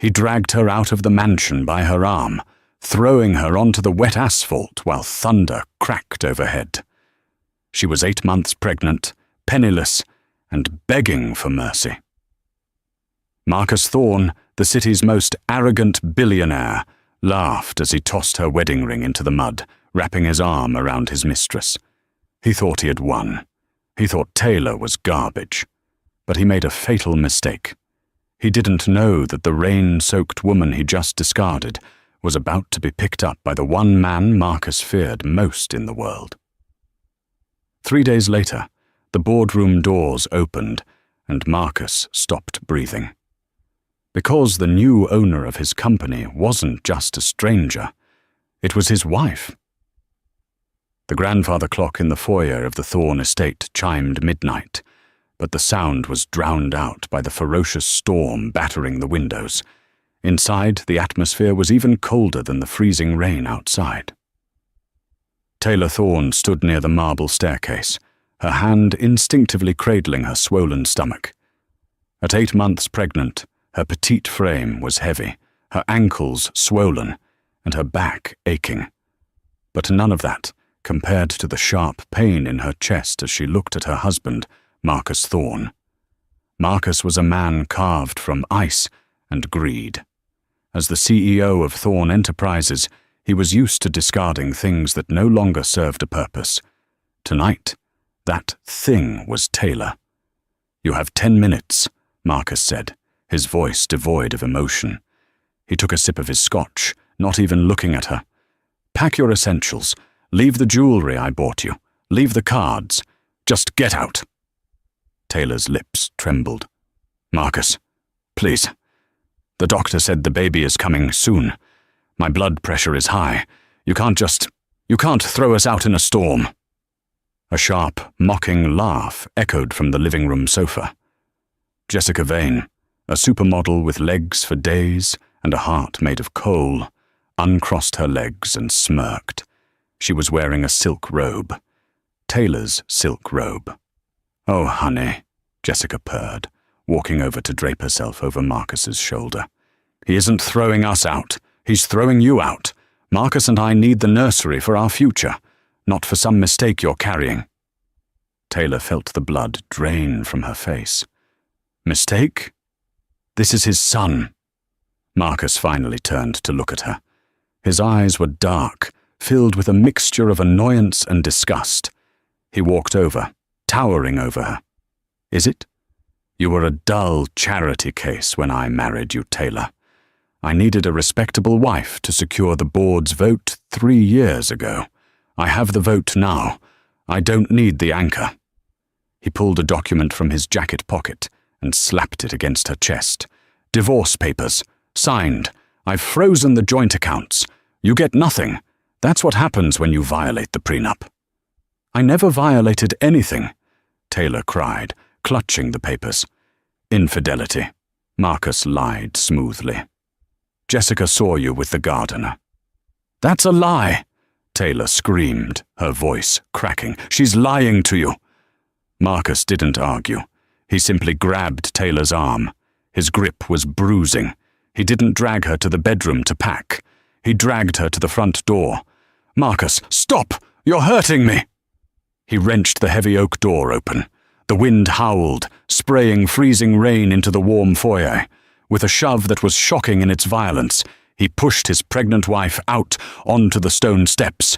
He dragged her out of the mansion by her arm, throwing her onto the wet asphalt while thunder cracked overhead. She was 8 months pregnant, penniless, and begging for mercy. Marcus Thorne, the city's most arrogant billionaire, laughed as he tossed her wedding ring into the mud, wrapping his arm around his mistress. He thought he had won. He thought Taylor was garbage. But he made a fatal mistake. He didn't know that the rain-soaked woman he just discarded was about to be picked up by the one man Marcus feared most in the world. 3 days later, the boardroom doors opened and Marcus stopped breathing. Because the new owner of his company wasn't just a stranger, it was his wife. The grandfather clock in the foyer of the Thorne estate chimed midnight, but the sound was drowned out by the ferocious storm battering the windows. Inside, the atmosphere was even colder than the freezing rain outside. Taylor Thorne stood near the marble staircase, her hand instinctively cradling her swollen stomach. At 8 months pregnant, her petite frame was heavy, her ankles swollen, and her back aching. But none of that compared to the sharp pain in her chest as she looked at her husband, Marcus Thorne. Marcus was a man carved from ice and greed. As the CEO of Thorne Enterprises, he was used to discarding things that no longer served a purpose. Tonight, that thing was Taylor. "You have 10 minutes, Marcus said, his voice devoid of emotion. He took a sip of his scotch, not even looking at her. "Pack your essentials. Leave the jewelry I bought you. Leave the cards. Just get out." Taylor's lips trembled. "Marcus, please. The doctor said the baby is coming soon. My blood pressure is high. You can't throw us out in a storm." A sharp, mocking laugh echoed from the living room sofa. Jessica Vane, a supermodel with legs for days and a heart made of coal, uncrossed her legs and smirked. She was wearing a silk robe. Taylor's silk robe. "Oh, honey," Jessica purred, walking over to drape herself over Marcus's shoulder. "He isn't throwing us out. He's throwing you out. Marcus and I need the nursery for our future, not for some mistake you're carrying." Taylor felt the blood drain from her face. "Mistake? This is his son." Marcus finally turned to look at her. His eyes were dark, filled with a mixture of annoyance and disgust. He walked over, towering over her. "Is it? You were a dull charity case when I married you, Taylor. I needed a respectable wife to secure the board's vote 3 years ago. I have the vote now. I don't need the anchor." He pulled a document from his jacket pocket and slapped it against her chest. "Divorce papers. Signed. I've frozen the joint accounts. You get nothing. That's what happens when you violate the prenup." "I never violated anything," Taylor cried, clutching the papers. "Infidelity," Marcus lied smoothly. "Jessica saw you with the gardener." "That's a lie," Taylor screamed, her voice cracking. "She's lying to you." Marcus didn't argue. He simply grabbed Taylor's arm. His grip was bruising. He didn't drag her to the bedroom to pack. He dragged her to the front door. "Marcus, stop! You're hurting me!" He wrenched the heavy oak door open. The wind howled, spraying freezing rain into the warm foyer. With a shove that was shocking in its violence, he pushed his pregnant wife out onto the stone steps.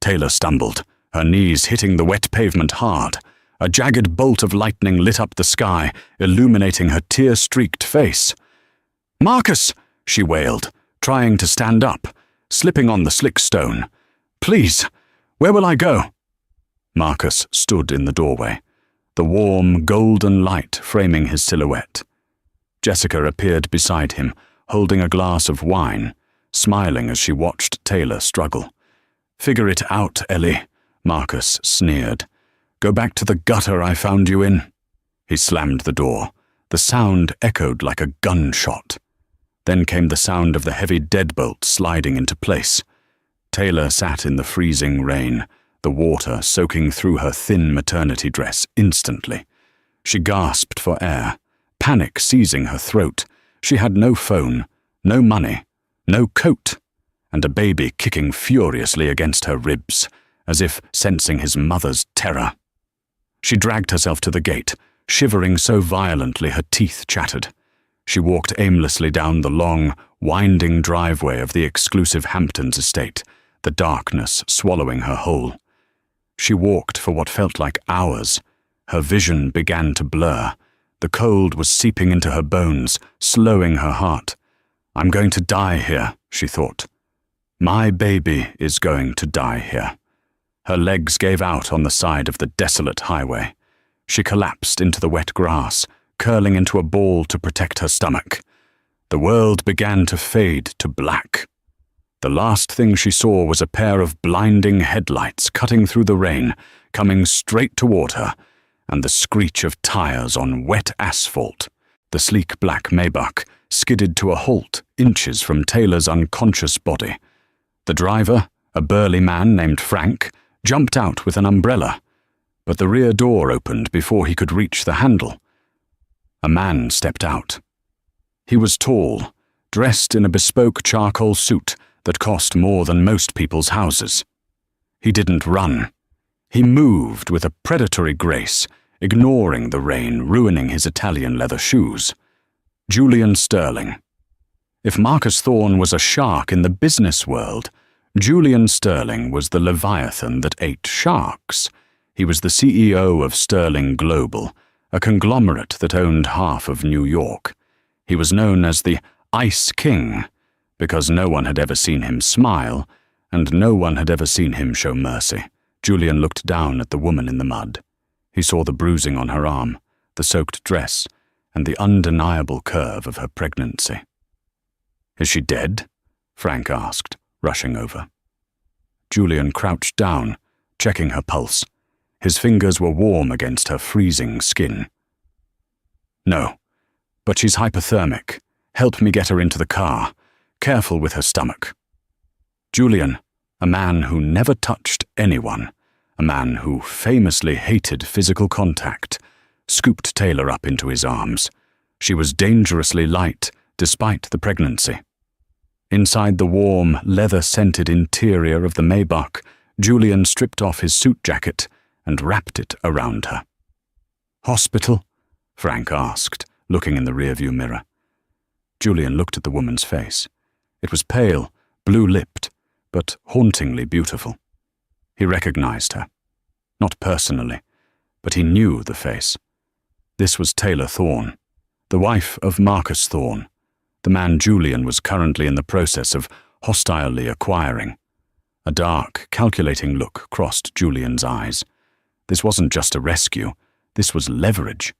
Taylor stumbled, her knees hitting the wet pavement hard. A jagged bolt of lightning lit up the sky, illuminating her tear-streaked face. "Marcus!" she wailed, trying to stand up, slipping on the slick stone. "Please, where will I go?" Marcus stood in the doorway, the warm, golden light framing his silhouette. Jessica appeared beside him, holding a glass of wine, smiling as she watched Taylor struggle. "Figure it out, Ellie," Marcus sneered. "Go back to the gutter I found you in." He slammed the door. The sound echoed like a gunshot. Then came the sound of the heavy deadbolt sliding into place. Taylor sat in the freezing rain, the water soaking through her thin maternity dress instantly. She gasped for air, panic seizing her throat. She had no phone, no money, no coat, and a baby kicking furiously against her ribs, as if sensing his mother's terror. She dragged herself to the gate, shivering so violently her teeth chattered. She walked aimlessly down the long, winding driveway of the exclusive Hamptons estate, the darkness swallowing her whole. She walked for what felt like hours. Her vision began to blur. The cold was seeping into her bones, slowing her heart. "I'm going to die here," she thought. "My baby is going to die here." Her legs gave out on the side of the desolate highway. She collapsed into the wet grass, curling into a ball to protect her stomach. The world began to fade to black. The last thing she saw was a pair of blinding headlights cutting through the rain, coming straight toward her, and the screech of tires on wet asphalt. The sleek black Maybach skidded to a halt inches from Taylor's unconscious body. The driver, a burly man named Frank, jumped out with an umbrella, but the rear door opened before he could reach the handle. A man stepped out. He was tall, dressed in a bespoke charcoal suit that cost more than most people's houses. He didn't run. He moved with a predatory grace, ignoring the rain ruining his Italian leather shoes. Julian Sterling. If Marcus Thorne was a shark in the business world, Julian Sterling was the leviathan that ate sharks. He was the CEO of Sterling Global, a conglomerate that owned half of New York. He was known as the Ice King, because no one had ever seen him smile, and no one had ever seen him show mercy. Julian looked down at the woman in the mud. He saw the bruising on her arm, the soaked dress, and the undeniable curve of her pregnancy. "Is she dead?" Frank asked, rushing over. Julian crouched down, checking her pulse. His fingers were warm against her freezing skin. "No, but she's hypothermic. Help me get her into the car. Careful with her stomach." Julian, a man who never touched anyone, a man who famously hated physical contact, scooped Taylor up into his arms. She was dangerously light, despite the pregnancy. Inside the warm, leather-scented interior of the Maybach, Julian stripped off his suit jacket and wrapped it around her. "Hospital?" Frank asked, looking in the rearview mirror. Julian looked at the woman's face. It was pale, blue-lipped, but hauntingly beautiful. He recognized her. Not personally, but he knew the face. This was Taylor Thorne, the wife of Marcus Thorne, the man Julian was currently in the process of hostilely acquiring. A dark, calculating look crossed Julian's eyes. This wasn't just a rescue, this was leverage.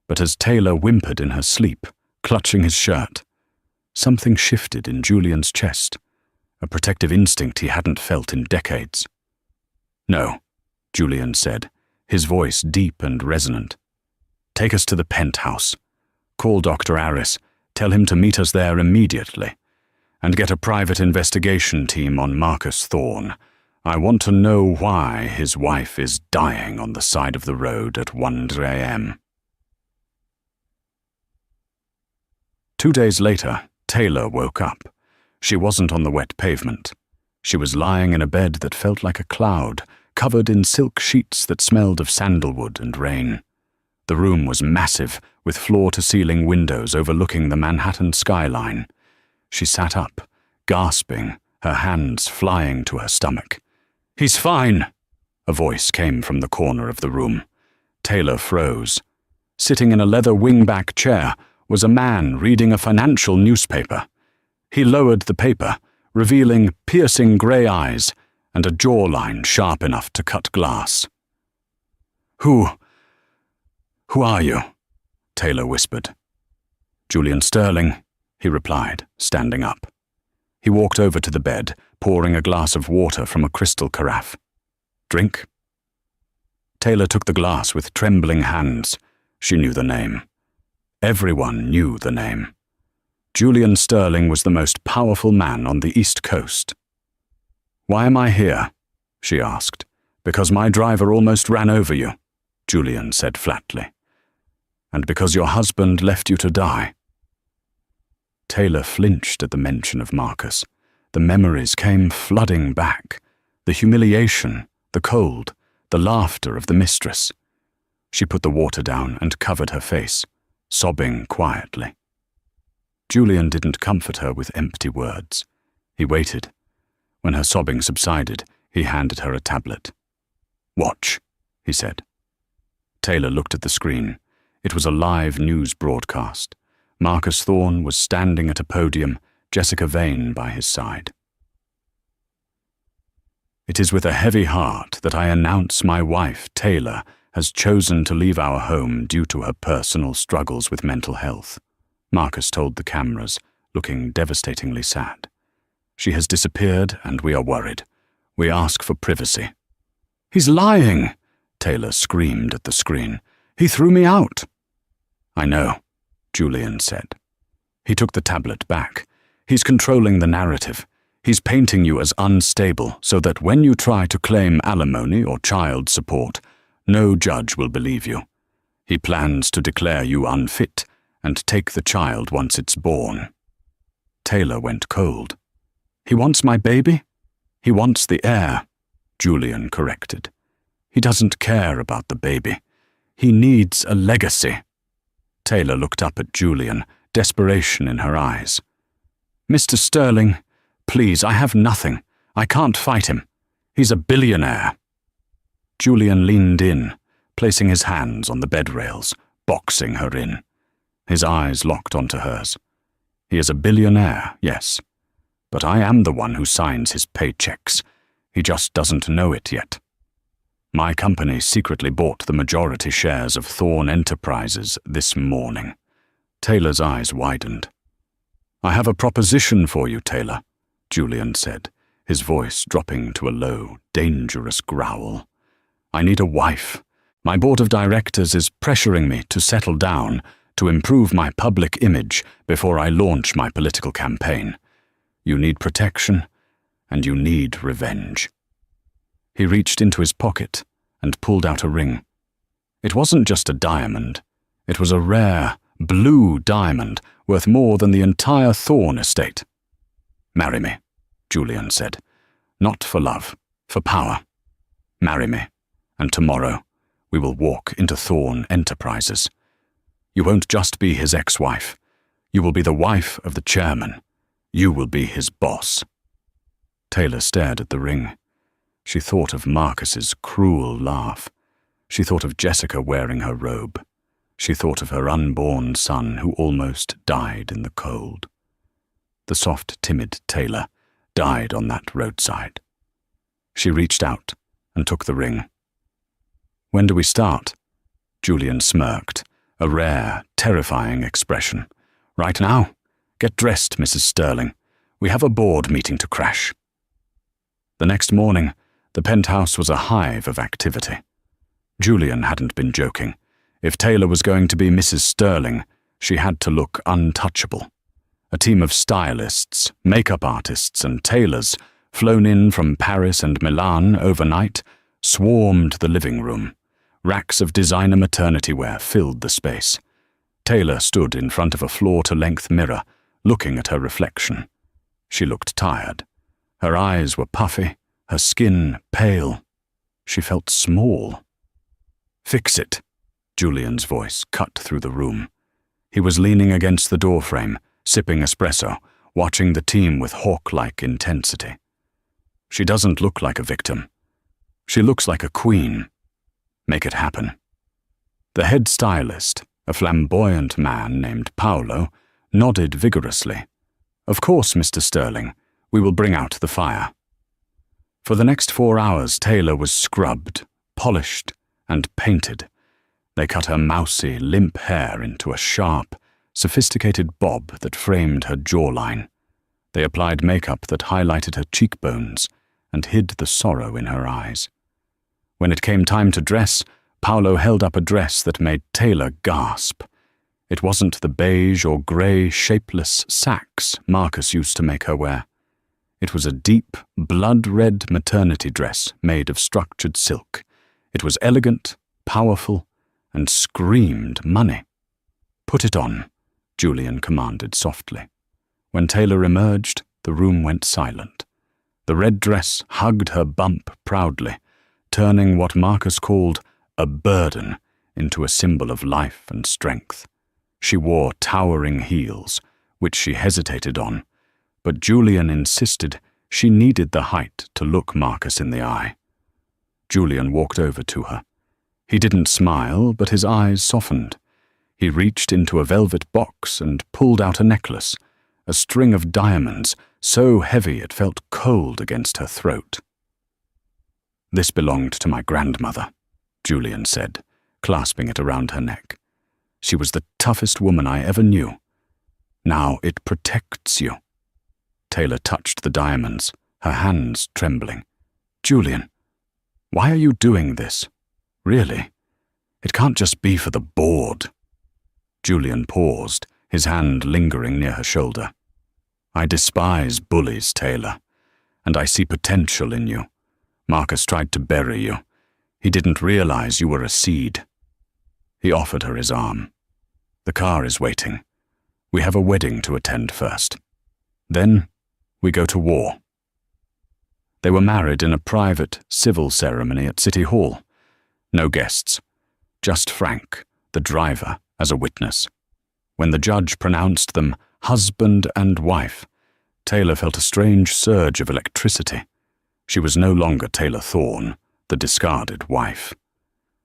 But as Taylor whimpered in her sleep, clutching his shirt, something shifted in Julian's chest, a protective instinct he hadn't felt in decades. "No," Julian said, his voice deep and resonant. "Take us to the penthouse. Call Dr. Aris, tell him to meet us there immediately, and get a private investigation team on Marcus Thorne. I want to know why his wife is dying on the side of the road at 1 a.m. 2 days later, Taylor woke up. She wasn't on the wet pavement. She was lying in a bed that felt like a cloud, covered in silk sheets that smelled of sandalwood and rain. The room was massive, with floor-to-ceiling windows overlooking the Manhattan skyline. She sat up, gasping, her hands flying to her stomach. "He's fine," a voice came from the corner of the room. Taylor froze. Sitting in a leather wingback chair was a man reading a financial newspaper. He lowered the paper, revealing piercing grey eyes and a jawline sharp enough to cut glass. Who are you?" Taylor whispered. "Julian Sterling," he replied, standing up. He walked over to the bed, pouring a glass of water from a crystal carafe. "Drink?" Taylor took the glass with trembling hands. She knew the name. Everyone knew the name. Julian Sterling was the most powerful man on the East Coast. "Why am I here?" she asked. "Because my driver almost ran over you," Julian said flatly. "And because your husband left you to die." Taylor flinched at the mention of Marcus. The memories came flooding back. The humiliation, the cold, the laughter of the mistress. She put the water down and covered her face, sobbing quietly. Julian didn't comfort her with empty words. He waited. When her sobbing subsided, he handed her a tablet. "Watch," he said. Taylor looked at the screen. It was a live news broadcast. Marcus Thorne was standing at a podium, Jessica Vane by his side. "It is with a heavy heart that I announce my wife, Taylor, has chosen to leave our home due to her personal struggles with mental health," Marcus told the cameras, looking devastatingly sad. "She has disappeared and we are worried. We ask for privacy." "He's lying!" Taylor screamed at the screen. "He threw me out." "I know," Julian said. He took the tablet back. "He's controlling the narrative. He's painting you as unstable so that when you try to claim alimony or child support, no judge will believe you. He plans to declare you unfit and take the child once it's born." Taylor went cold. "He wants my baby?" "He wants the heir," Julian corrected. "He doesn't care about the baby. He needs a legacy." Taylor looked up at Julian, desperation in her eyes. "Mr. Sterling, please, I have nothing. I can't fight him. He's a billionaire." Julian leaned in, placing his hands on the bed rails, boxing her in. His eyes locked onto hers. "He is a billionaire, yes. But I am the one who signs his paychecks. He just doesn't know it yet. My company secretly bought the majority shares of Thorne Enterprises this morning." Taylor's eyes widened. "I have a proposition for you, Taylor," Julian said, his voice dropping to a low, dangerous growl. "I need a wife. My board of directors is pressuring me to settle down, to improve my public image before I launch my political campaign. You need protection, and you need revenge." He reached into his pocket and pulled out a ring. It wasn't just a diamond. It was a rare, blue diamond worth more than the entire Thorne estate. "Marry me," Julian said. "Not for love, for power. Marry me, and tomorrow we will walk into Thorne Enterprises. You won't just be his ex-wife. You will be the wife of the chairman. You will be his boss." Taylor stared at the ring. She thought of Marcus's cruel laugh. She thought of Jessica wearing her robe. She thought of her unborn son who almost died in the cold. The soft, timid Taylor died on that roadside. She reached out and took the ring. "When do we start?" Julian smirked, a rare, terrifying expression. "Right now. Get dressed, Mrs. Sterling. We have a board meeting to crash." The next morning, the penthouse was a hive of activity. Julian hadn't been joking. If Taylor was going to be Mrs. Sterling, she had to look untouchable. A team of stylists, makeup artists, and tailors, flown in from Paris and Milan overnight, swarmed the living room. Racks of designer maternity wear filled the space. Taylor stood in front of a floor-to-length mirror, looking at her reflection. She looked tired. Her eyes were puffy, her skin pale. She felt small. "Fix it," Julian's voice cut through the room. He was leaning against the doorframe, sipping espresso, watching the team with hawk-like intensity. "She doesn't look like a victim. She looks like a queen. Make it happen." The head stylist, a flamboyant man named Paolo, nodded vigorously. "Of course, Mr. Sterling. We will bring out the fire." For the next 4 hours, Taylor was scrubbed, polished, and painted. They cut her mousy, limp hair into a sharp, sophisticated bob that framed her jawline. They applied makeup that highlighted her cheekbones and hid the sorrow in her eyes. When it came time to dress, Paolo held up a dress that made Taylor gasp. It wasn't the beige or grey, shapeless sacks Marcus used to make her wear. It was a deep, blood-red maternity dress made of structured silk. It was elegant, powerful, and screamed money. "Put it on," Julian commanded softly. When Taylor emerged, the room went silent. The red dress hugged her bump proudly, turning what Marcus called a burden into a symbol of life and strength. She wore towering heels, which she hesitated on, but Julian insisted she needed the height to look Marcus in the eye. Julian walked over to her. He didn't smile, but his eyes softened. He reached into a velvet box and pulled out a necklace, a string of diamonds so heavy it felt cold against her throat. "This belonged to my grandmother," Julian said, clasping it around her neck. "She was the toughest woman I ever knew. Now it protects you." Taylor touched the diamonds, her hands trembling. "Julian, why are you doing this? Really? It can't just be for the board." Julian paused, his hand lingering near her shoulder. "I despise bullies, Taylor, and I see potential in you. Marcus tried to bury you. He didn't realize you were a seed." He offered her his arm. "The car is waiting. We have a wedding to attend first. Then we go to war." They were married in a private, civil ceremony at City Hall. No guests, just Frank, the driver, as a witness. When the judge pronounced them husband and wife, Taylor felt a strange surge of electricity. She was no longer Taylor Thorne, the discarded wife.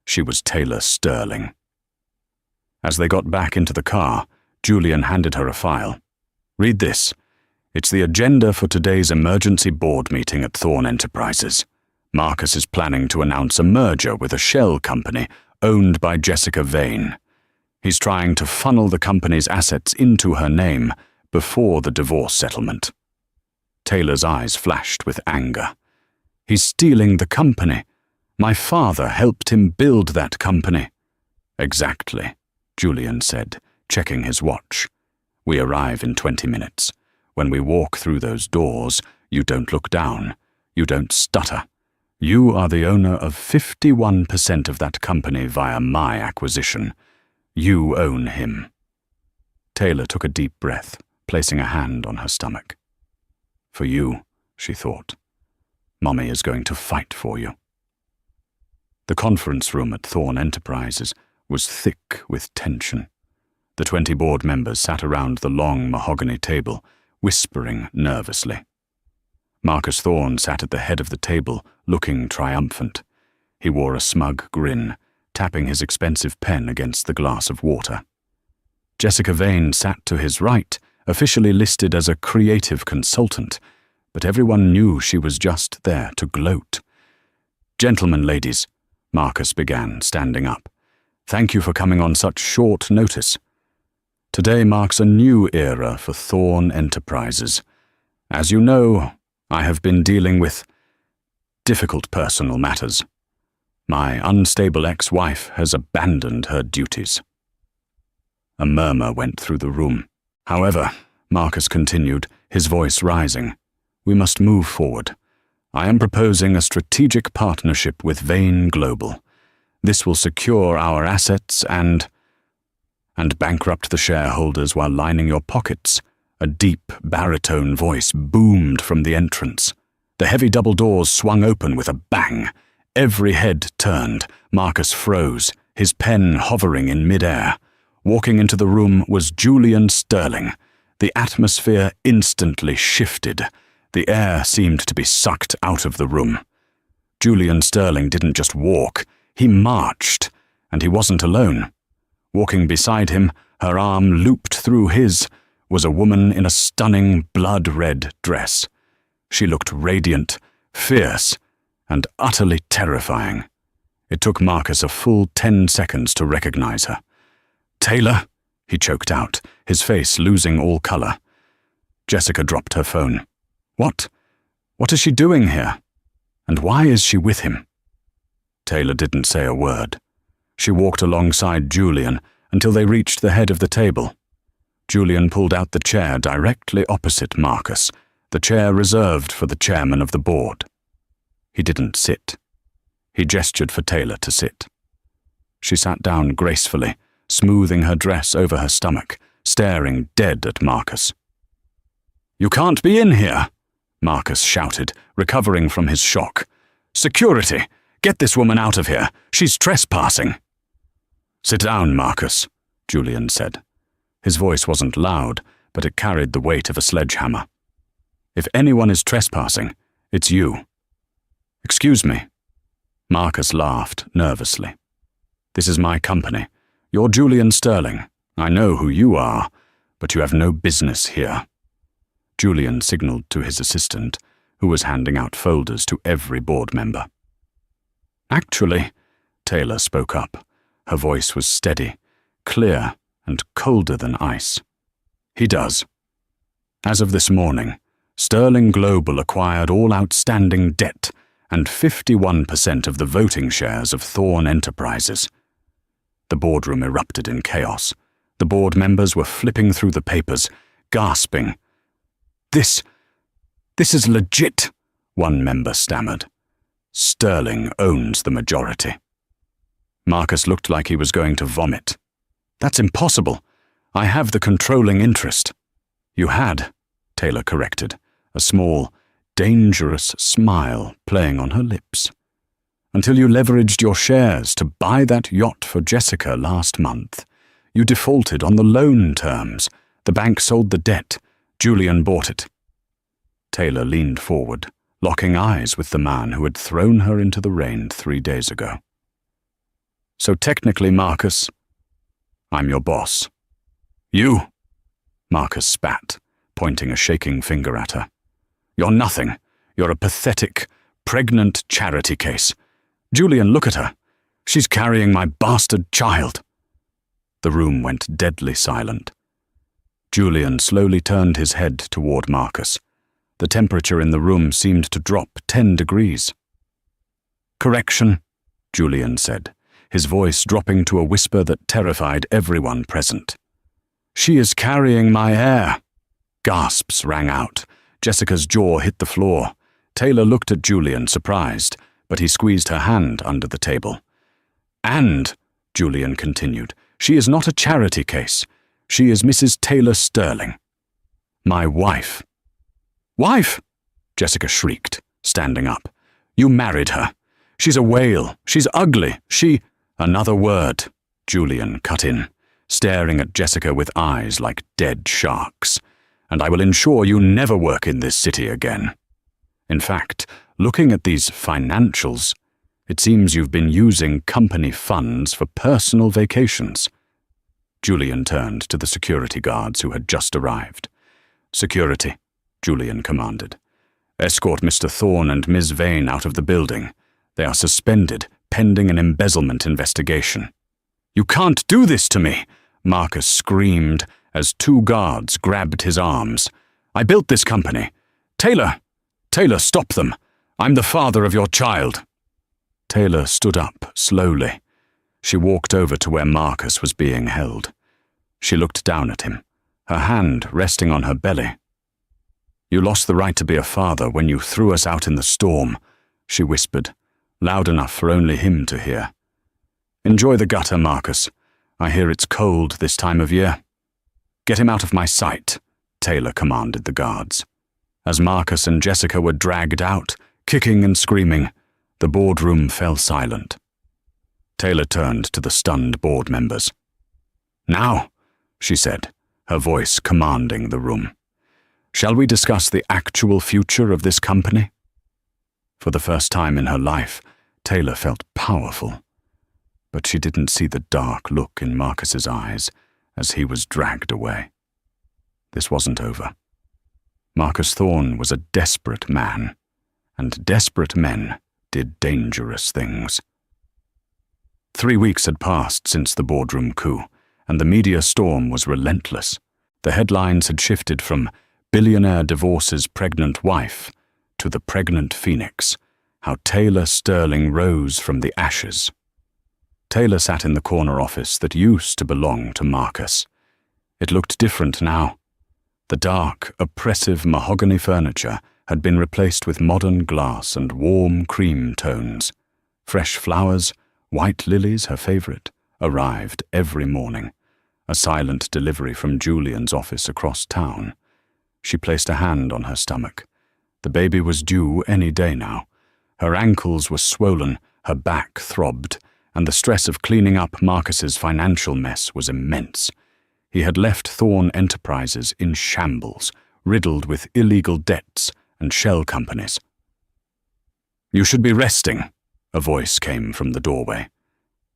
She was Taylor Sterling. As they got back into the car, Julian handed her a file. "Read this. It's the agenda for today's emergency board meeting at Thorne Enterprises. Marcus is planning to announce a merger with a shell company owned by Jessica Vane. He's trying to funnel the company's assets into her name before the divorce settlement." Taylor's eyes flashed with anger. "He's stealing the company. My father helped him build that company." "Exactly," Julian said, checking his watch. "We arrive in 20 minutes. When we walk through those doors, you don't look down. You don't stutter. You are the owner of 51% of that company via my acquisition. You own him." Taylor took a deep breath, placing a hand on her stomach. "For you," she thought. "Mommy is going to fight for you." The conference room at Thorne Enterprises was thick with tension. The 20 board members sat around the long mahogany table, whispering nervously. Marcus Thorne sat at the head of the table, looking triumphant. He wore a smug grin, tapping his expensive pen against the glass of water. Jessica Vane sat to his right, officially listed as a creative consultant, but everyone knew she was just there to gloat. "Gentlemen, ladies," Marcus began, standing up. "Thank you for coming on such short notice. Today marks a new era for Thorne Enterprises. As you know, I have been dealing with difficult personal matters. My unstable ex-wife has abandoned her duties." A murmur went through the room. "However," Marcus continued, his voice rising, "we must move forward. I am proposing a strategic partnership with Vane Global. This will secure our assets and bankrupt the shareholders while lining your pockets." A deep, baritone voice boomed from the entrance. The heavy double doors swung open with a bang. Every head turned. Marcus froze, his pen hovering in midair. Walking into the room was Julian Sterling. The atmosphere instantly shifted. The air seemed to be sucked out of the room. Julian Sterling didn't just walk, he marched, and he wasn't alone. Walking beside him, her arm looped through his, was a woman in a stunning blood-red dress. She looked radiant, fierce, and utterly terrifying. It took Marcus a full 10 seconds to recognize her. "Taylor," he choked out, his face losing all color. Jessica dropped her phone. What? What is she doing here? And why is she with him?" Taylor didn't say a word. She walked alongside Julian until they reached the head of the table. Julian pulled out the chair directly opposite Marcus, the chair reserved for the chairman of the board. He didn't sit. He gestured for Taylor to sit. She sat down gracefully, smoothing her dress over her stomach, staring dead at Marcus. "You can't be in here," Marcus shouted, recovering from his shock. "Security! Get this woman out of here. She's trespassing." "Sit down, Marcus," Julian said. His voice wasn't loud, but it carried the weight of a sledgehammer. "If anyone is trespassing, it's you." "Excuse me." Marcus laughed nervously. "This is my company. You're Julian Sterling. I know who you are, but you have no business here." Julian signaled to his assistant, who was handing out folders to every board member. "Actually," Taylor spoke up. Her voice was steady, clear, and colder than ice. "He does. As of this morning, Sterling Global acquired all outstanding debt and 51% of the voting shares of Thorn Enterprises." The boardroom erupted in chaos. The board members were flipping through the papers, gasping. This is legit," one member stammered. "Sterling owns the majority." Marcus looked like he was going to vomit. "That's impossible. I have the controlling interest." "You had," Taylor corrected, a small, dangerous smile playing on her lips. "Until you leveraged your shares to buy that yacht for Jessica last month. You defaulted on the loan terms. The bank sold the debt. Julian bought it." Taylor leaned forward, locking eyes with the man who had thrown her into the rain 3 days ago. "So technically, Marcus, I'm your boss." "You?" Marcus spat, pointing a shaking finger at her. "You're nothing. You're a pathetic, pregnant charity case. Julian, look at her. She's carrying my bastard child." The room went deadly silent. Julian slowly turned his head toward Marcus. The temperature in the room seemed to drop 10 degrees. "Correction," Julian said, his voice dropping to a whisper that terrified everyone present. "She is carrying my heir." Gasps rang out. Jessica's jaw hit the floor. Taylor looked at Julian, surprised, but he squeezed her hand under the table. "And," Julian continued, "she is not a charity case. She is Mrs. Taylor Sterling. My wife." "Wife?" Jessica shrieked, standing up. "You married her. She's a whale. She's ugly. She—" "Another word," Julian cut in, staring at Jessica with eyes like dead sharks. "And I will ensure you never work in this city again. In fact, looking at these financials, it seems you've been using company funds for personal vacations." Julian turned to the security guards who had just arrived. "Security," Julian commanded. "Escort Mr. Thorne and Ms. Vane out of the building. They are suspended, pending an embezzlement investigation." "You can't do this to me!" Marcus screamed as 2 guards grabbed his arms. "I built this company. Taylor! Taylor, stop them! I'm the father of your child!" Taylor stood up slowly. She walked over to where Marcus was being held. She looked down at him, her hand resting on her belly. "You lost the right to be a father when you threw us out in the storm," she whispered, loud enough for only him to hear. "Enjoy the gutter, Marcus. I hear it's cold this time of year." "Get him out of my sight," Taylor commanded the guards. As Marcus and Jessica were dragged out, kicking and screaming, the boardroom fell silent. Taylor turned to the stunned board members. "Now," she said, her voice commanding the room, "shall we discuss the actual future of this company?" For the first time in her life, Taylor felt powerful, but she didn't see the dark look in Marcus's eyes as he was dragged away. This wasn't over. Marcus Thorne was a desperate man, and desperate men did dangerous things. 3 weeks had passed since the boardroom coup, and the media storm was relentless. The headlines had shifted from "Billionaire divorces pregnant wife" to "The Pregnant Phoenix," how Taylor Sterling rose from the ashes. Taylor sat in the corner office that used to belong to Marcus. It looked different now. The dark, oppressive mahogany furniture had been replaced with modern glass and warm cream tones. Fresh flowers, white lilies, her favorite, arrived every morning, a silent delivery from Julian's office across town. She placed a hand on her stomach. The baby was due any day now. Her ankles were swollen, her back throbbed, and the stress of cleaning up Marcus's financial mess was immense. He had left Thorn Enterprises in shambles, riddled with illegal debts and shell companies. "You should be resting," a voice came from the doorway.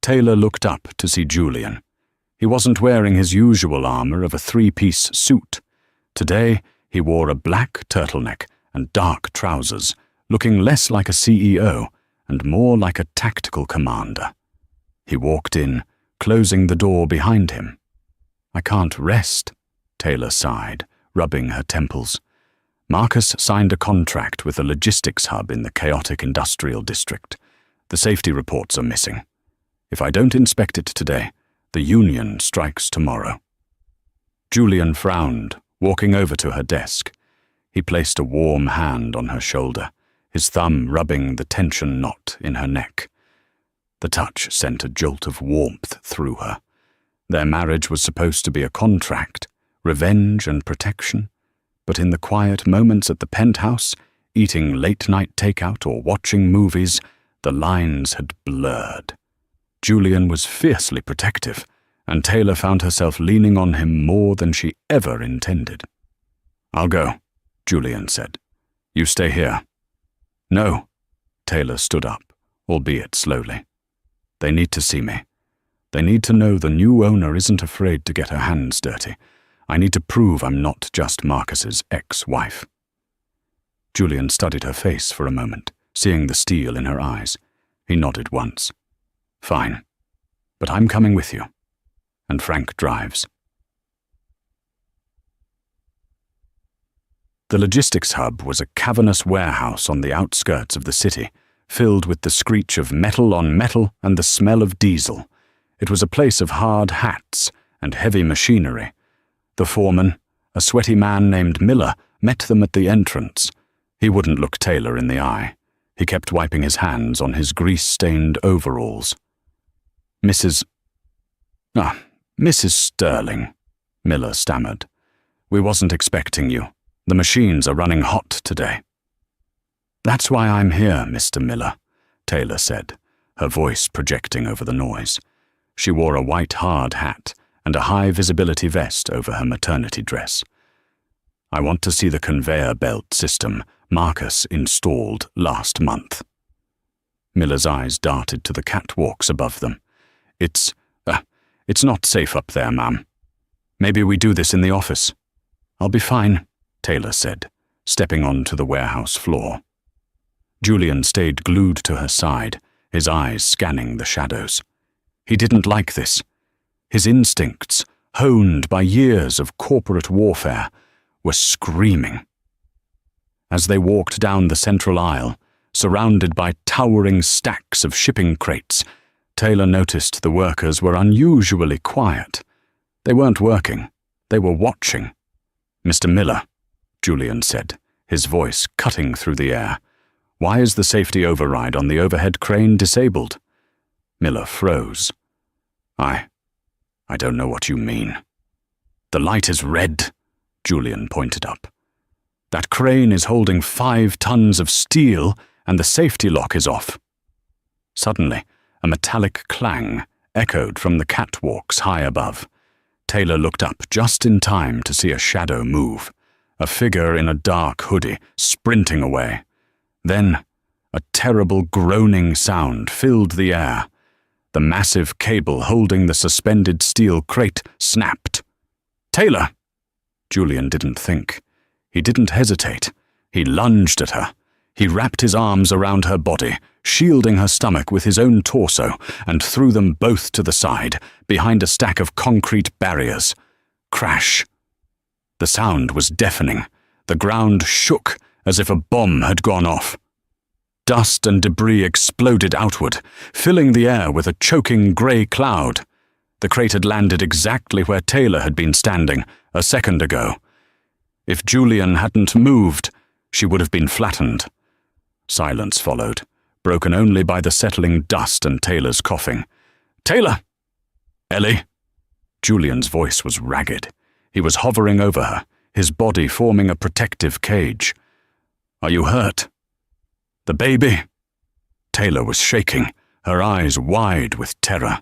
Taylor looked up to see Julian. He wasn't wearing his usual armor of a three-piece suit. Today, he wore a black turtleneck and dark trousers, looking less like a CEO and more like a tactical commander. He walked in, closing the door behind him. "I can't rest," Taylor sighed, rubbing her temples. Marcus signed a contract with a logistics hub in the chaotic industrial district. The safety reports are missing. If I don't inspect it today, the union strikes tomorrow. Julian frowned, walking over to her desk. He placed a warm hand on her shoulder, his thumb rubbing the tension knot in her neck. The touch sent a jolt of warmth through her. Their marriage was supposed to be a contract, revenge and protection, but in the quiet moments at the penthouse, eating late-night takeout or watching movies, the lines had blurred. Julian was fiercely protective, and Taylor found herself leaning on him more than she ever intended. "I'll go," Julian said. "You stay here." "No." Taylor stood up, albeit slowly. "They need to see me. They need to know the new owner isn't afraid to get her hands dirty. I need to prove I'm not just Marcus's ex-wife." Julian studied her face for a moment, seeing the steel in her eyes. He nodded once. "Fine. But I'm coming with you." And Frank drives. The logistics hub was a cavernous warehouse on the outskirts of the city, filled with the screech of metal on metal and the smell of diesel. It was a place of hard hats and heavy machinery. The foreman, a sweaty man named Miller, met them at the entrance. He wouldn't look Taylor in the eye. He kept wiping his hands on his grease-stained overalls. Mrs. Sterling," Miller stammered. "We wasn't expecting you. The machines are running hot today." "That's why I'm here, Mr. Miller," Taylor said, her voice projecting over the noise. She wore a white hard hat and a high-visibility vest over her maternity dress. "I want to see the conveyor belt system Marcus installed last month." Miller's eyes darted to the catwalks above them. It's not safe up there, ma'am. Maybe we do this in the office." "I'll be fine," Taylor said, stepping onto the warehouse floor. Julian stayed glued to her side, his eyes scanning the shadows. He didn't like this. His instincts, honed by years of corporate warfare, were screaming. As they walked down the central aisle, surrounded by towering stacks of shipping crates, Taylor noticed the workers were unusually quiet. They weren't working. They were watching. "Mr. Miller," Julian said, his voice cutting through the air, "why is the safety override on the overhead crane disabled?" Miller froze. I don't know what you mean." "The light is red," Julian pointed up. "That crane is holding 5 tons of steel and the safety lock is off." Suddenly, a metallic clang echoed from the catwalks high above. Taylor looked up just in time to see a shadow move, a figure in a dark hoodie sprinting away. Then, a terrible groaning sound filled the air. The massive cable holding the suspended steel crate snapped. "Taylor!" Julian didn't think. He didn't hesitate. He lunged at her. He wrapped his arms around her body, shielding her stomach with his own torso, and threw them both to the side, behind a stack of concrete barriers. Crash. The sound was deafening. The ground shook as if a bomb had gone off. Dust and debris exploded outward, filling the air with a choking grey cloud. The crate had landed exactly where Taylor had been standing a second ago. If Julian hadn't moved, she would have been flattened. Silence followed, broken only by the settling dust and Taylor's coughing. "Taylor!" "Ellie!" Julian's voice was ragged. He was hovering over her, his body forming a protective cage. "Are you hurt?" "The baby?" Taylor was shaking, her eyes wide with terror.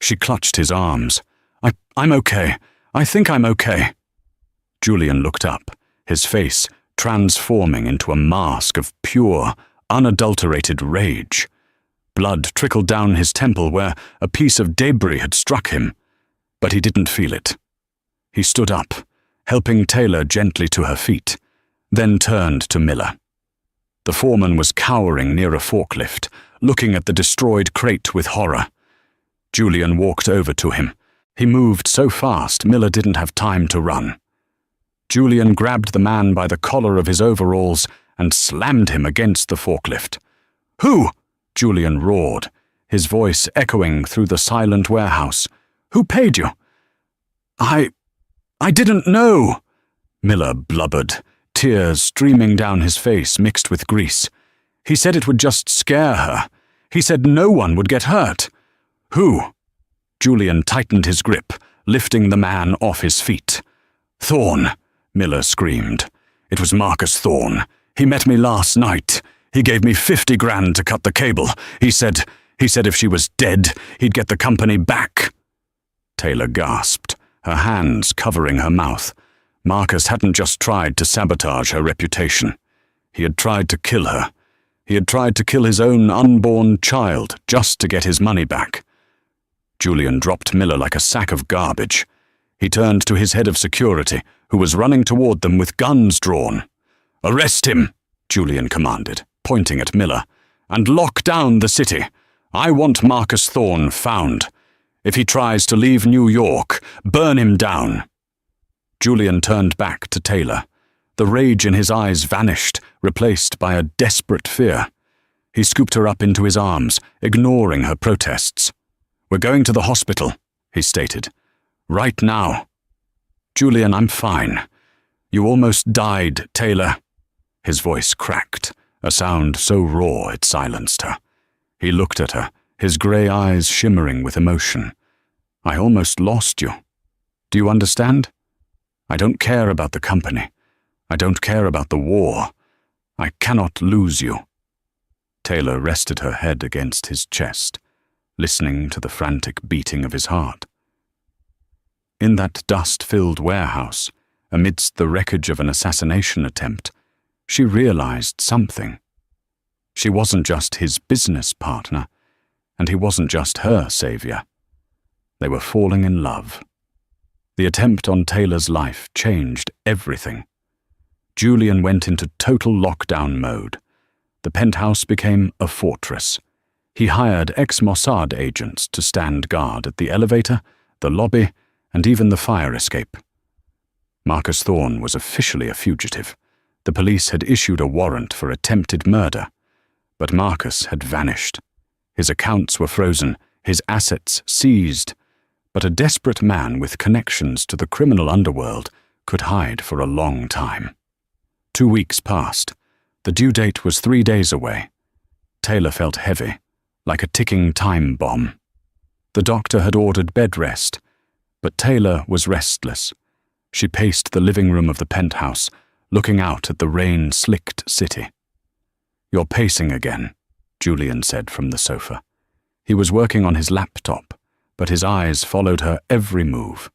She clutched his arms. I'm okay. I think I'm okay." Julian looked up, his face transforming into a mask of pure, unadulterated rage. Blood trickled down his temple where a piece of debris had struck him, but he didn't feel it. He stood up, helping Taylor gently to her feet, then turned to Miller. The foreman was cowering near a forklift, looking at the destroyed crate with horror. Julian walked over to him. He moved so fast Miller didn't have time to run. Julian grabbed the man by the collar of his overalls and slammed him against the forklift. "Who?" Julian roared, his voice echoing through the silent warehouse. "Who paid you?" I didn't know," Miller blubbered, tears streaming down his face mixed with grease. "He said it would just scare her. He said no one would get hurt." "Who?" Julian tightened his grip, lifting the man off his feet. "Thorne," Miller screamed. "It was Marcus Thorne. He met me last night. He gave me 50 grand to cut the cable. He said if she was dead, he'd get the company back." Taylor gasped, her hands covering her mouth. Marcus hadn't just tried to sabotage her reputation. He had tried to kill her. He had tried to kill his own unborn child just to get his money back. Julian dropped Miller like a sack of garbage. He turned to his head of security, who was running toward them with guns drawn. "Arrest him," Julian commanded, pointing at Miller, "and lock down the city. I want Marcus Thorne found. If he tries to leave New York, burn him down." Julian turned back to Taylor. The rage in his eyes vanished, replaced by a desperate fear. He scooped her up into his arms, ignoring her protests. "We're going to the hospital," he stated. "Right now." "Julian, I'm fine. You almost died, Taylor." His voice cracked, a sound so raw it silenced her. He looked at her, his grey eyes shimmering with emotion. "I almost lost you. Do you understand? I don't care about the company. I don't care about the war. I cannot lose you." Taylor rested her head against his chest, listening to the frantic beating of his heart. In that dust-filled warehouse, amidst the wreckage of an assassination attempt, she realized something. She wasn't just his business partner, and he wasn't just her savior. They were falling in love. The attempt on Taylor's life changed everything. Julian went into total lockdown mode. The penthouse became a fortress. He hired ex-Mossad agents to stand guard at the elevator, the lobby, and even the fire escape. Marcus Thorne was officially a fugitive. The police had issued a warrant for attempted murder. But Marcus had vanished. His accounts were frozen, his assets seized. But a desperate man with connections to the criminal underworld could hide for a long time. 2 weeks passed. The due date was 3 days away. Taylor felt heavy, like a ticking time bomb. The doctor had ordered bed rest, but Taylor was restless. She paced the living room of the penthouse, looking out at the rain-slicked city. "You're pacing again," Julian said from the sofa. He was working on his laptop, but his eyes followed her every move.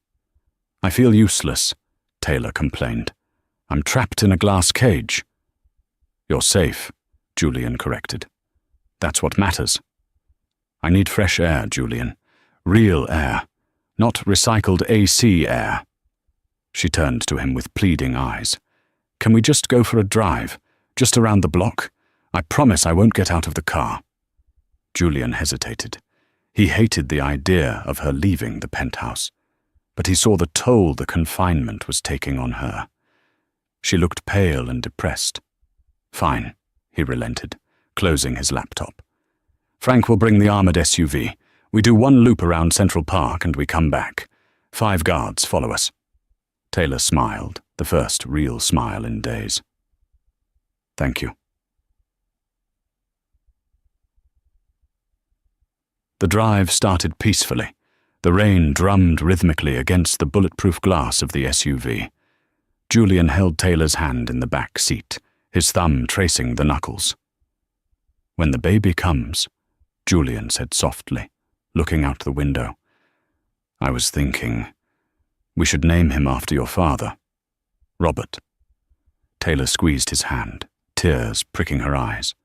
"I feel useless," Taylor complained. "I'm trapped in a glass cage." "You're safe," Julian corrected. "That's what matters." "I need fresh air, Julian. Real air, not recycled AC air." She turned to him with pleading eyes. "Can we just go for a drive, just around the block? I promise I won't get out of the car." Julian hesitated. He hated the idea of her leaving the penthouse, but he saw the toll the confinement was taking on her. She looked pale and depressed. "Fine," he relented, closing his laptop. "Frank will bring the armored SUV. We do 1 loop around Central Park and we come back. 5 guards follow us." Taylor smiled, the first real smile in days. "Thank you." The drive started peacefully. The rain drummed rhythmically against the bulletproof glass of the SUV. Julian held Taylor's hand in the back seat, his thumb tracing the knuckles. "When the baby comes," Julian said softly, looking out the window, "I was thinking, we should name him after your father, Robert." Taylor squeezed his hand, tears pricking her eyes.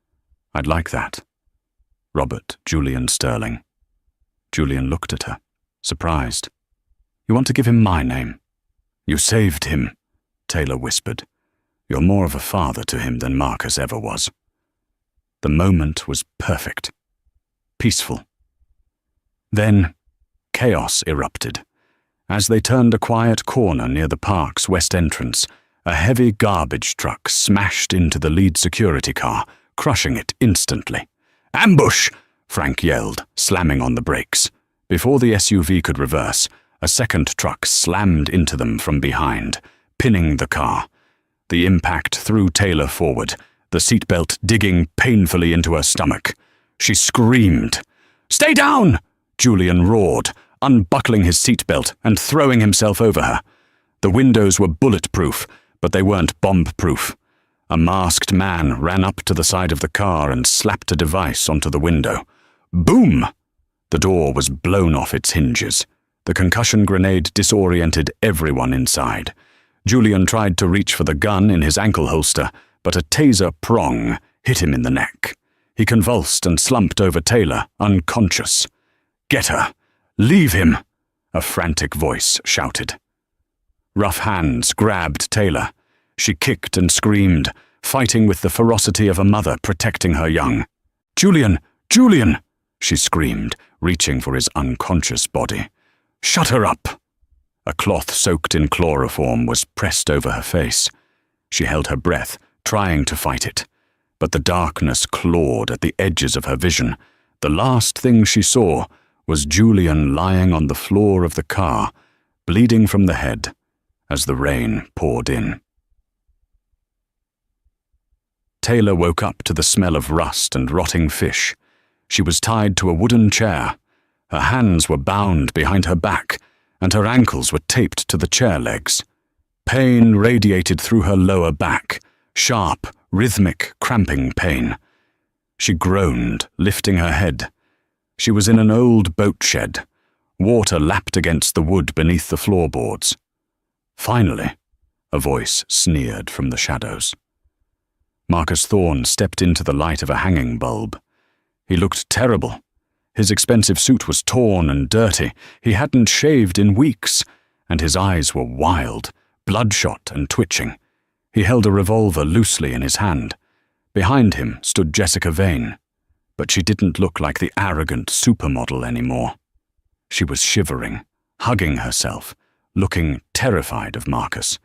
"I'd like that. Robert Julian Sterling." Julian looked at her, surprised. "You want to give him my name?" "You saved him," Taylor whispered. "You're more of a father to him than Marcus ever was." The moment was perfect, peaceful. Then chaos erupted. As they turned a quiet corner near the park's west entrance, a heavy garbage truck smashed into the lead security car, crushing it instantly. "Ambush!" Frank yelled, slamming on the brakes. Before the SUV could reverse, a second truck slammed into them from behind, pinning the car. The impact threw Taylor forward, the seatbelt digging painfully into her stomach. She screamed. "Stay down!" Julian roared, unbuckling his seatbelt and throwing himself over her. The windows were bulletproof, but they weren't bomb-proof. A masked man ran up to the side of the car and slapped a device onto the window. Boom! The door was blown off its hinges. The concussion grenade disoriented everyone inside. Julian tried to reach for the gun in his ankle holster, but a taser prong hit him in the neck. He convulsed and slumped over Taylor, unconscious. "Get her! Leave him!" a frantic voice shouted. Rough hands grabbed Taylor. She kicked and screamed, fighting with the ferocity of a mother protecting her young. "Julian! Julian!" she screamed, reaching for his unconscious body. "Shut her up!" A cloth soaked in chloroform was pressed over her face. She held her breath, trying to fight it, but the darkness clawed at the edges of her vision. The last thing she saw was Julian lying on the floor of the car, bleeding from the head as the rain poured in. Taylor woke up to the smell of rust and rotting fish. She was tied to a wooden chair. Her hands were bound behind her back, and her ankles were taped to the chair legs. Pain radiated through her lower back, sharp, rhythmic, cramping pain. She groaned, lifting her head. She was in an old boat shed. Water lapped against the wood beneath the floorboards. "Finally," a voice sneered from the shadows. Marcus Thorne stepped into the light of a hanging bulb. He looked terrible. His expensive suit was torn and dirty. He hadn't shaved in weeks, and his eyes were wild, bloodshot and twitching. He held a revolver loosely in his hand. Behind him stood Jessica Vane, but she didn't look like the arrogant supermodel anymore. She was shivering, hugging herself, looking terrified of Marcus.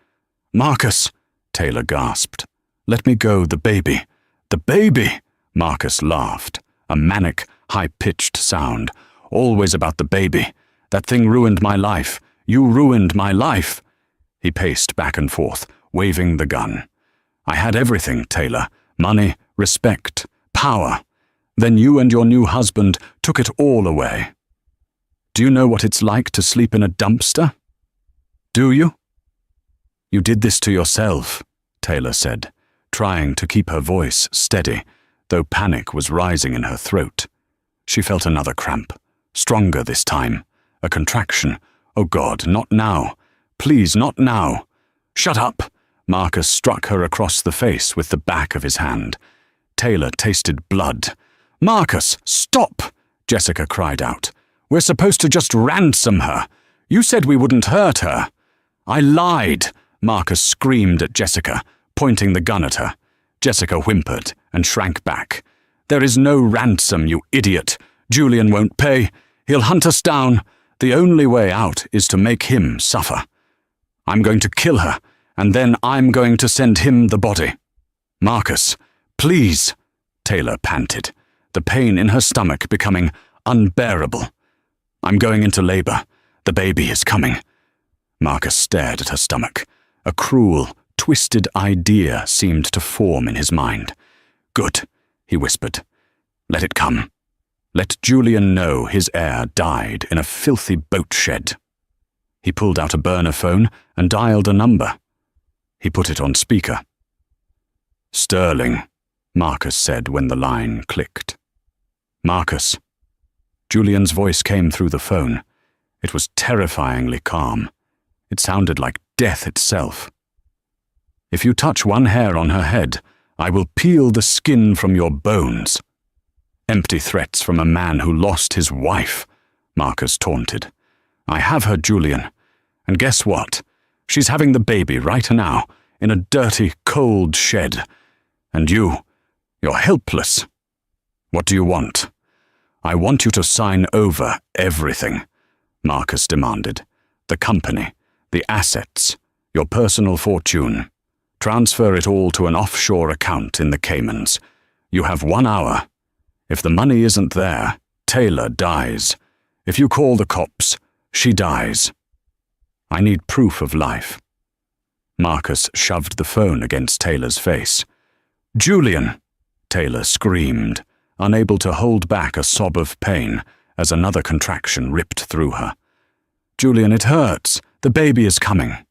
"Marcus!" Taylor gasped. "Let me go, the baby. The baby!" Marcus laughed, a manic, high-pitched sound. "Always about the baby. That thing ruined my life. You ruined my life." He paced back and forth, waving the gun. "I had everything, Taylor. Money, respect, power. Then you and your new husband took it all away. Do you know what it's like to sleep in a dumpster? Do you?" "You did this to yourself," Taylor said, trying to keep her voice steady, though panic was rising in her throat. She felt another cramp, stronger this time, a contraction. "Oh God, not now. Please, not now." "Shut up!" Marcus struck her across the face with the back of his hand. Taylor tasted blood. "Marcus, stop!" Jessica cried out. "We're supposed to just ransom her. You said we wouldn't hurt her." "I lied!" Marcus screamed at Jessica, pointing the gun at her. Jessica whimpered and shrank back. "There is no ransom, you idiot. Julian won't pay. He'll hunt us down. The only way out is to make him suffer. I'm going to kill her, and then I'm going to send him the body." "Marcus, please," Taylor panted, the pain in her stomach becoming unbearable. "I'm going into labor. The baby is coming." Marcus stared at her stomach. A cruel, twisted idea seemed to form in his mind. "Good," he whispered. "Let it come. Let Julian know his heir died in a filthy boat shed." He pulled out a burner phone and dialed a number. He put it on speaker. "Sterling," Marcus said when the line clicked. "Marcus." Julian's voice came through the phone. It was terrifyingly calm. It sounded like death itself. "If you touch one hair on her head, I will peel the skin from your bones." "Empty threats from a man who lost his wife," Marcus taunted. "I have her, Julian. And guess what? She's having the baby right now, in a dirty, cold shed. And you're helpless. What do you want?" "I want you to sign over everything," Marcus demanded. "The company, the assets, your personal fortune. Transfer it all to an offshore account in the Caymans. You have 1 hour. If the money isn't there, Taylor dies. If you call the cops, she dies. I need proof of life." Marcus shoved the phone against Taylor's face. "Julian!" Taylor screamed, unable to hold back a sob of pain as another contraction ripped through her. "Julian, it hurts. The baby is coming."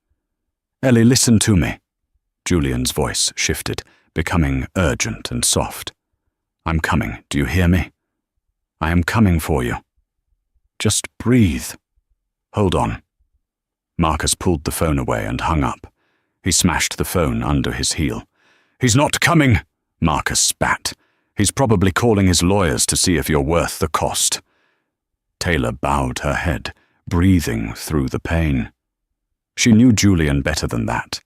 "Ellie, listen to me." Julian's voice shifted, becoming urgent and soft. "I'm coming. Do you hear me? I am coming for you. Just breathe. Hold on." Marcus pulled the phone away and hung up. He smashed the phone under his heel. "He's not coming," Marcus spat. "He's probably calling his lawyers to see if you're worth the cost." Taylor bowed her head, breathing through the pain. She knew Julian better than that.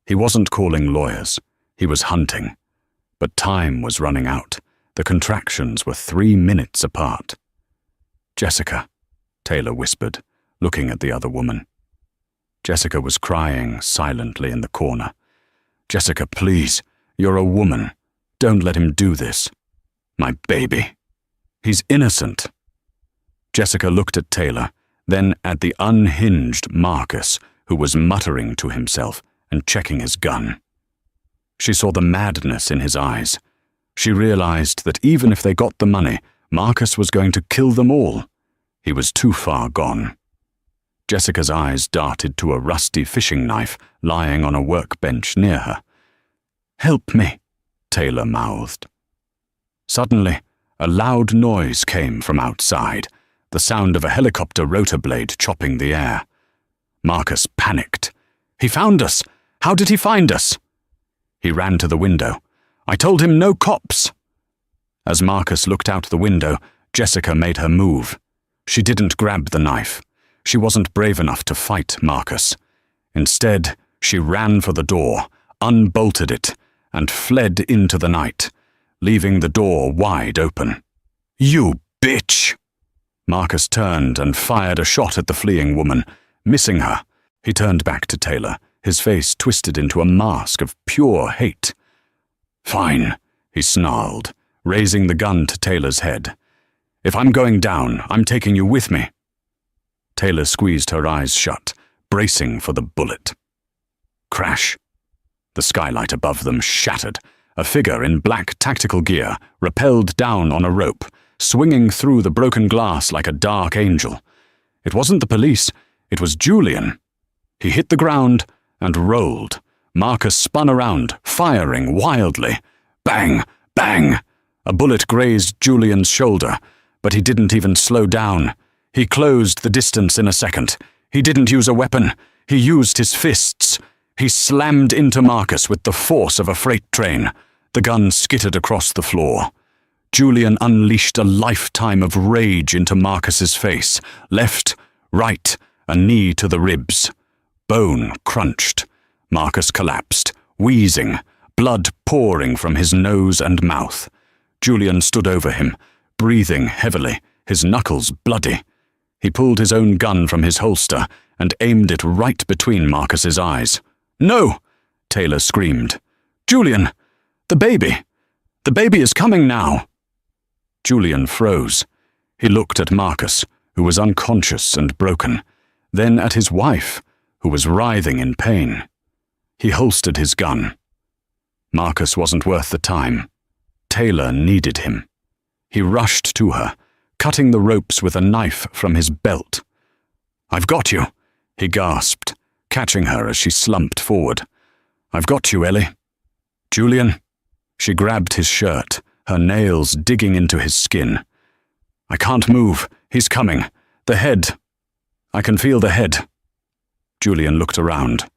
He wasn't calling lawyers. He was hunting. But time was running out. The contractions were 3 minutes apart. "Jessica," Taylor whispered, looking at the other woman. Jessica was crying silently in the corner. "Jessica, please, you're a woman. Don't let him do this. My baby. He's innocent." Jessica looked at Taylor, then at the unhinged Marcus, who was muttering to himself and checking his gun. She saw the madness in his eyes. She realized that even if they got the money, Marcus was going to kill them all. He was too far gone. Jessica's eyes darted to a rusty fishing knife lying on a workbench near her. "Help me," Taylor mouthed. Suddenly, a loud noise came from outside, the sound of a helicopter rotor blade chopping the air. Marcus panicked. "He found us! How did he find us?" He ran to the window. "I told him no cops!" As Marcus looked out the window, Jessica made her move. She didn't grab the knife. She wasn't brave enough to fight Marcus. Instead, she ran for the door, unbolted it, and fled into the night, leaving the door wide open. "You bitch!" Marcus turned and fired a shot at the fleeing woman, missing her. He turned back to Taylor, his face twisted into a mask of pure hate. "Fine," he snarled, raising the gun to Taylor's head. "If I'm going down, I'm taking you with me." Taylor squeezed her eyes shut, bracing for the bullet. Crash. The skylight above them shattered. A figure in black tactical gear rappelled down on a rope, swinging through the broken glass like a dark angel. It wasn't the police, it was Julian. He hit the ground and rolled. Marcus spun around, firing wildly. Bang! Bang! A bullet grazed Julian's shoulder, but he didn't even slow down. He closed the distance in a second. He didn't use a weapon. He used his fists. He slammed into Marcus with the force of a freight train. The gun skittered across the floor. Julian unleashed a lifetime of rage into Marcus's face. Left, right, a knee to the ribs. Bone crunched. Marcus collapsed, wheezing, blood pouring from his nose and mouth. Julian stood over him, breathing heavily, his knuckles bloody. He pulled his own gun from his holster and aimed it right between Marcus's eyes. "No!" Taylor screamed. "Julian! The baby! The baby is coming now!" Julian froze. He looked at Marcus, who was unconscious and broken, then at his wife, who was writhing in pain. He holstered his gun. Marcus wasn't worth the time. Taylor needed him. He rushed to her, cutting the ropes with a knife from his belt. "I've got you," he gasped, catching her as she slumped forward. I've got you, Ellie. Julian. She grabbed his shirt, her nails digging into his skin. I can't move. He's coming. The head. I can feel the head. Julian looked around.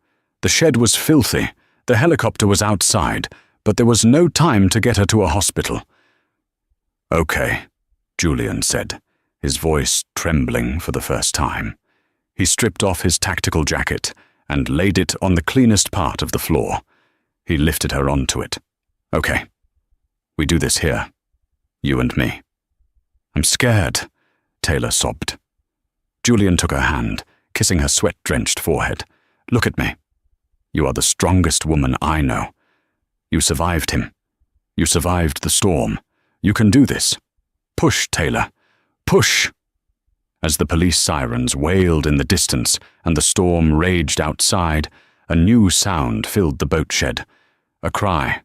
The shed was filthy. The helicopter was outside, but there was no time to get her to a hospital. Okay, Julian said, his voice trembling for the first time. He stripped off his tactical jacket and laid it on the cleanest part of the floor. He lifted her onto it. Okay, we do this here. You and me. I'm scared, Taylor sobbed. Julian took her hand, kissing her sweat-drenched forehead. Look at me. You are the strongest woman I know. You survived him. You survived the storm. You can do this. Push, Taylor. Push! As the police sirens wailed in the distance and the storm raged outside, a new sound filled the boat shed. A cry.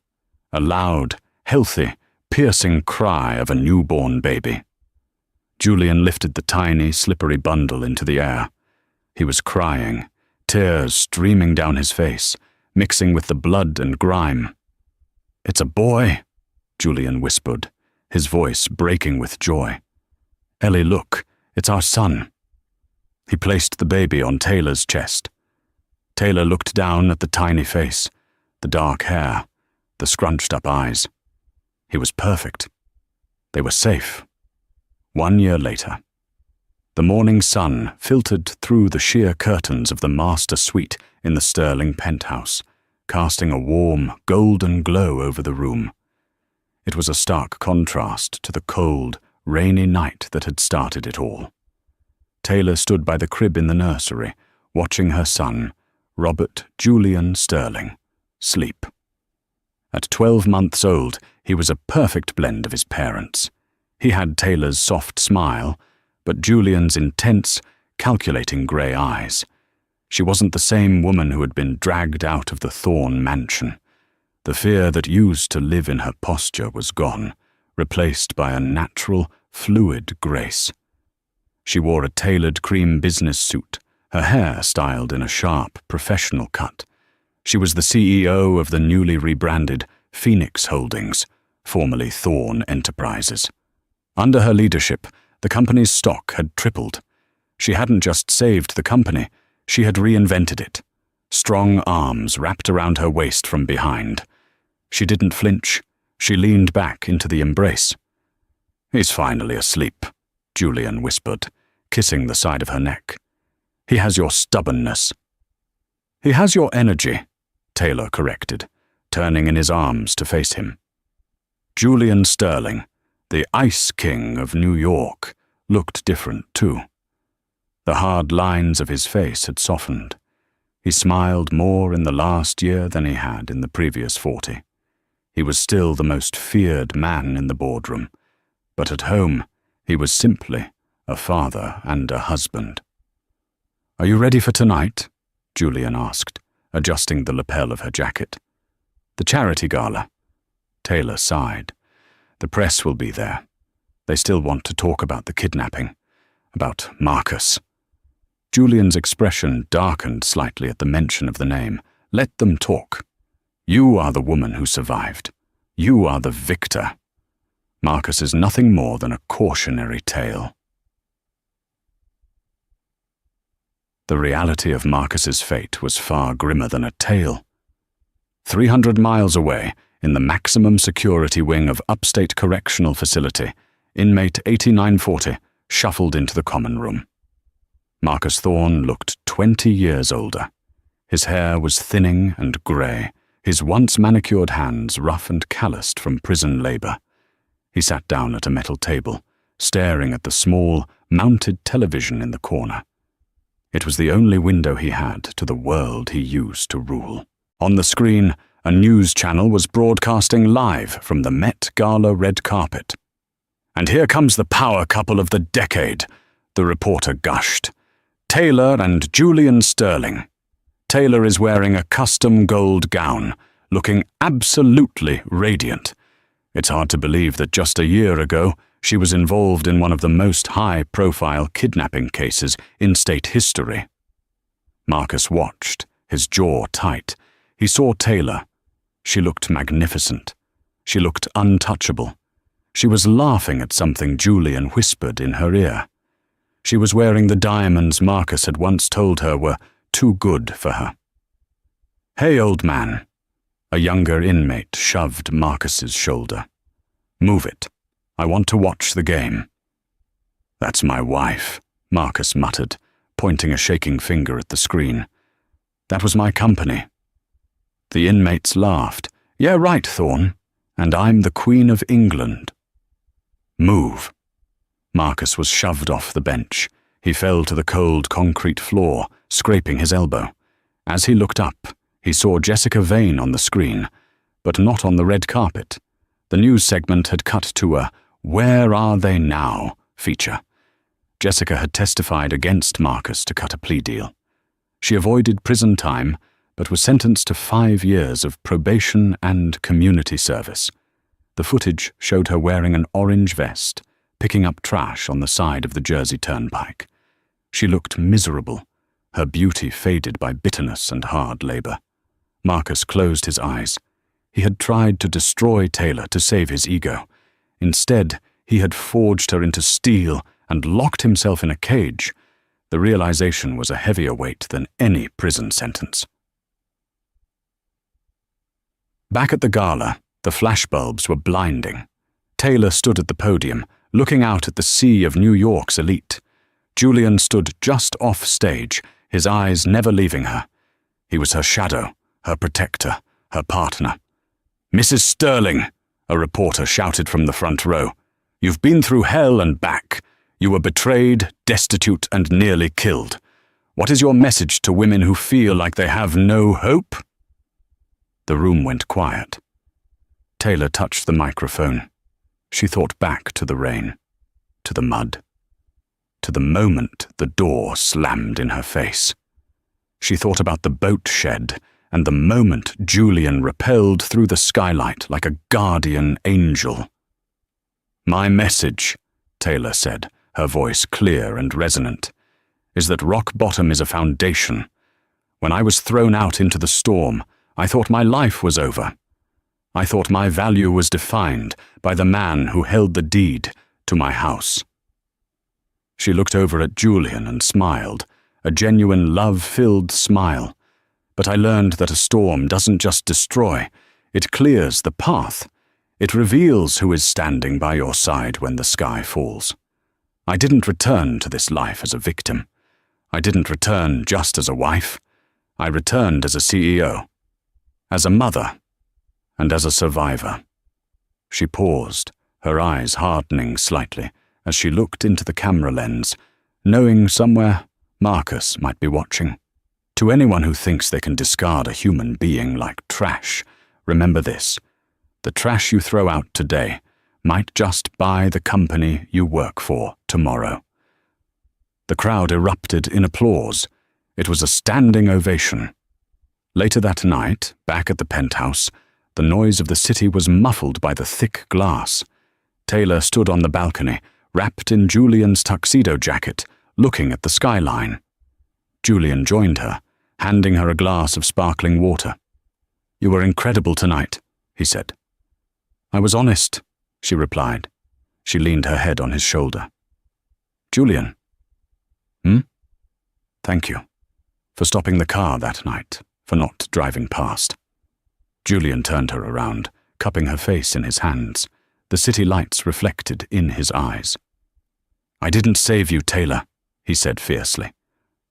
A loud, healthy, piercing cry of a newborn baby. Julian lifted the tiny, slippery bundle into the air. He was crying, tears streaming down his face, mixing with the blood and grime. It's a boy, Julian whispered, his voice breaking with joy. Ellie, look, it's our son. He placed the baby on Taylor's chest. Taylor looked down at the tiny face, the dark hair, the scrunched-up eyes. He was perfect. They were safe. 1 year later. The morning sun filtered through the sheer curtains of the master suite in the Sterling penthouse, casting a warm, golden glow over the room. It was a stark contrast to the cold, rainy night that had started it all. Taylor stood by the crib in the nursery, watching her son, Robert Julian Sterling, sleep. At 12 months old, he was a perfect blend of his parents. He had Taylor's soft smile, but Julian's intense, calculating grey eyes. She wasn't the same woman who had been dragged out of the Thorne mansion. The fear that used to live in her posture was gone, replaced by a natural, fluid grace. She wore a tailored cream business suit, her hair styled in a sharp, professional cut. She was the CEO of the newly rebranded Phoenix Holdings, formerly Thorne Enterprises. Under her leadership, the company's stock had tripled. She hadn't just saved the company, she had reinvented it. Strong arms wrapped around her waist from behind. She didn't flinch. She leaned back into the embrace. He's finally asleep, Julian whispered, kissing the side of her neck. He has your stubbornness. He has your energy, Taylor corrected, turning in his arms to face him. Julian Sterling, the Ice King of New York, looked different too. The hard lines of his face had softened. He smiled more in the last year than he had in the previous 40. He was still the most feared man in the boardroom, but at home he was simply a father and a husband. Are you ready for tonight? Julian asked, adjusting the lapel of her jacket. The charity gala. Taylor sighed. The press will be there. They still want to talk about the kidnapping, about Marcus. Julian's expression darkened slightly at the mention of the name. Let them talk. You are the woman who survived. You are the victor. Marcus is nothing more than a cautionary tale. The reality of Marcus's fate was far grimmer than a tale. 300 miles away, in the maximum security wing of Upstate Correctional Facility, inmate 8940 shuffled into the common room. Marcus Thorne looked 20 years older. His hair was thinning and grey, his once manicured hands rough and calloused from prison labour. He sat down at a metal table, staring at the small, mounted television in the corner. It was the only window he had to the world he used to rule. On the screen, a news channel was broadcasting live from the Met Gala red carpet. And here comes the power couple of the decade, the reporter gushed. Taylor and Julian Sterling. Taylor is wearing a custom gold gown, looking absolutely radiant. It's hard to believe that just a year ago, she was involved in one of the most high-profile kidnapping cases in state history. Marcus watched, his jaw tight, He saw Taylor. She looked magnificent. She looked untouchable. She was laughing at something Julian whispered in her ear. She was wearing the diamonds Marcus had once told her were too good for her. "Hey, old man." A younger inmate shoved Marcus's shoulder. "Move it. I want to watch the game." "That's my wife," Marcus muttered, pointing a shaking finger at the screen. "That was my company." The inmates laughed. "Yeah, right, Thorne. And I'm the Queen of England." "Move." Marcus was shoved off the bench. He fell to the cold concrete floor, scraping his elbow. As he looked up, he saw Jessica Vane on the screen, but not on the red carpet. The news segment had cut to a "Where are they now?" feature. Jessica had testified against Marcus to cut a plea deal. She avoided prison time, but was sentenced to 5 years of probation and community service. The footage showed her wearing an orange vest, picking up trash on the side of the Jersey Turnpike. She looked miserable, her beauty faded by bitterness and hard labor. Marcus closed his eyes. He had tried to destroy Taylor to save his ego. Instead, he had forged her into steel and locked himself in a cage. The realization was a heavier weight than any prison sentence. Back at the gala, the flashbulbs were blinding. Taylor stood at the podium, looking out at the sea of New York's elite. Julian stood just off stage, his eyes never leaving her. He was her shadow, her protector, her partner. "Mrs. Sterling," a reporter shouted from the front row, "you've been through hell and back. You were betrayed, destitute, and nearly killed. What is your message to women who feel like they have no hope?" The room went quiet. Taylor touched the microphone. She thought back to the rain, to the mud, to the moment the door slammed in her face. She thought about the boat shed and the moment Julian rappelled through the skylight like a guardian angel. "My message," Taylor said, her voice clear and resonant, "is that rock bottom is a foundation. When I was thrown out into the storm, I thought my life was over. I thought my value was defined by the man who held the deed to my house." She looked over at Julian and smiled, a genuine love-filled smile. "But I learned that a storm doesn't just destroy, it clears the path. It reveals who is standing by your side when the sky falls. I didn't return to this life as a victim. I didn't return just as a wife. I returned as a CEO, as a mother, and as a survivor." She paused, her eyes hardening slightly as she looked into the camera lens, knowing somewhere Marcus might be watching. To anyone who thinks they can discard a human being like trash, remember this: the trash you throw out today might just buy the company you work for tomorrow. The crowd erupted in applause. It was a standing ovation. Later that night, back at the penthouse, the noise of the city was muffled by the thick glass. Taylor stood on the balcony, wrapped in Julian's tuxedo jacket, looking at the skyline. Julian joined her, handing her a glass of sparkling water. "You were incredible tonight," he said. "I was honest," she replied. She leaned her head on his shoulder. "Julian." "Thank you. For stopping the car that night, for not driving past." Julian turned her around, cupping her face in his hands, the city lights reflected in his eyes. "I didn't save you, Taylor," he said fiercely.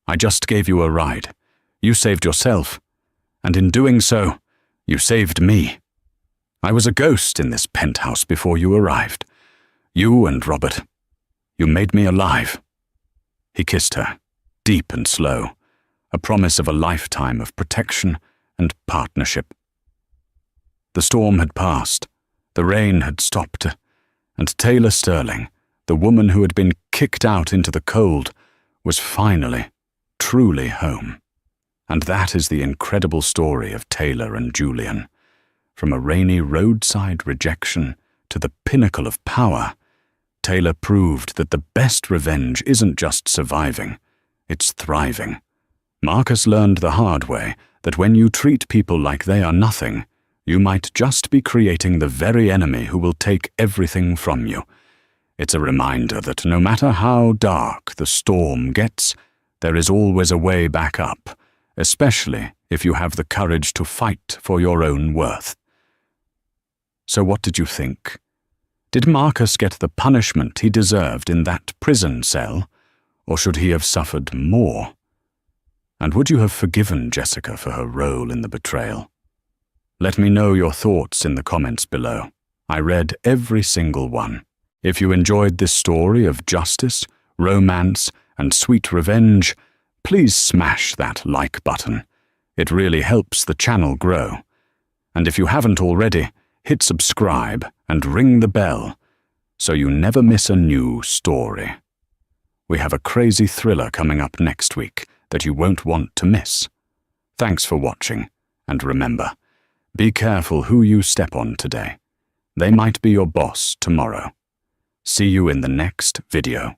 "I just gave you a ride. You saved yourself, and in doing so, you saved me. I was a ghost in this penthouse before you arrived. You and Robert. You made me alive." He kissed her, deep and slow, a promise of a lifetime of protection and partnership. The storm had passed, the rain had stopped, and Taylor Sterling, the woman who had been kicked out into the cold, was finally, truly home. And that is the incredible story of Taylor and Julian. From a rainy roadside rejection to the pinnacle of power, Taylor proved that the best revenge isn't just surviving, it's thriving. Marcus learned the hard way that when you treat people like they are nothing, you might just be creating the very enemy who will take everything from you. It's a reminder that no matter how dark the storm gets, there is always a way back up, especially if you have the courage to fight for your own worth. So what did you think? Did Marcus get the punishment he deserved in that prison cell, or should he have suffered more? And would you have forgiven Jessica for her role in the betrayal? Let me know your thoughts in the comments below. I read every single one. If you enjoyed this story of justice, romance, and sweet revenge, please smash that like button. It really helps the channel grow. And if you haven't already, hit subscribe and ring the bell so you never miss a new story. We have a crazy thriller coming up next week that you won't want to miss. Thanks for watching, and remember, be careful who you step on today. They might be your boss tomorrow. See you in the next video.